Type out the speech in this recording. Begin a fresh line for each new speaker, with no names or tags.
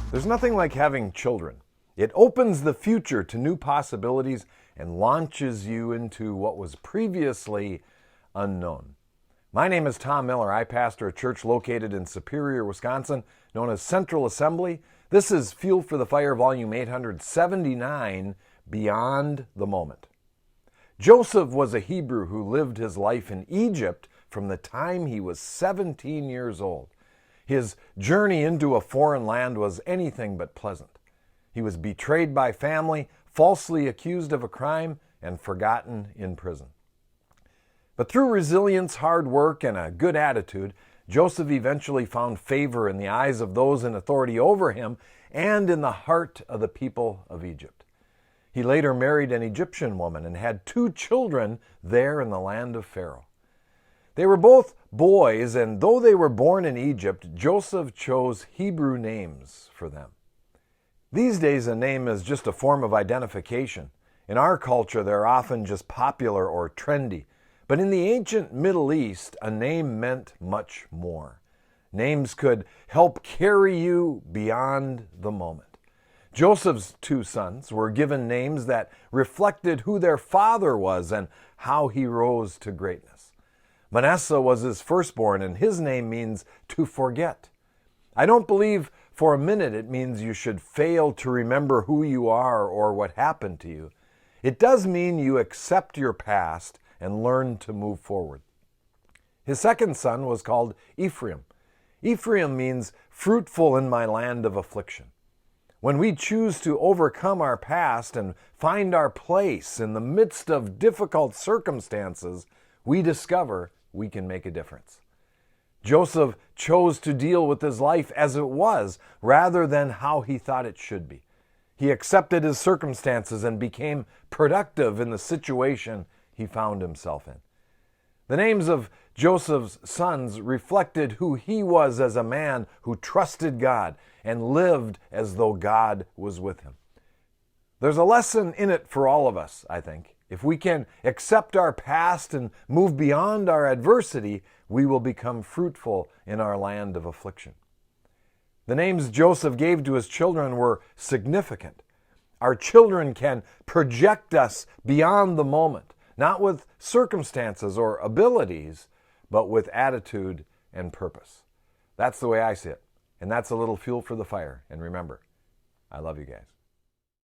There's nothing like having children. It opens the future to new possibilities and launches you into what was previously unknown. My name is Tom Miller. I pastor a church located in Superior, Wisconsin, known as Central Assembly. This is Fuel for the Fire, Volume 879, Beyond the Moment. Joseph was a Hebrew who lived his life in Egypt from the time he was 17 years old. His journey into a foreign land was anything but pleasant. He was betrayed by family, falsely accused of a crime, and forgotten in prison. But through resilience, hard work, and a good attitude, Joseph eventually found favor in the eyes of those in authority over him and in the heart of the people of Egypt. He later married an Egyptian woman and had 2 children there in the land of Pharaoh. They were both boys, and though they were born in Egypt, Joseph chose Hebrew names for them. These days, a name is just a form of identification. In our culture, they're often just popular or trendy. But in the ancient Middle East, a name meant much more. Names could help carry you beyond the moment. Joseph's 2 sons were given names that reflected who their father was and how he rose to greatness. Manasseh was his firstborn, and his name means to forget. I don't believe for a minute it means you should fail to remember who you are or what happened to you. It does mean you accept your past and learn to move forward. His second son was called Ephraim. Ephraim means fruitful in my land of affliction. When we choose to overcome our past and find our place in the midst of difficult circumstances, we discover we can make a difference. Joseph chose to deal with his life as it was rather than how he thought it should be. He accepted his circumstances and became productive in the situation he found himself in. The names of Joseph's sons reflected who he was as a man who trusted God and lived as though God was with him. There's a lesson in it for all of us, I think. If we can accept our past and move beyond our adversity, we will become fruitful in our land of affliction. The names Joseph gave to his children were significant. Our children can project us beyond the moment, not with circumstances or abilities, but with attitude and purpose. That's the way I see it. And that's a little fuel for the fire. And remember, I love you guys.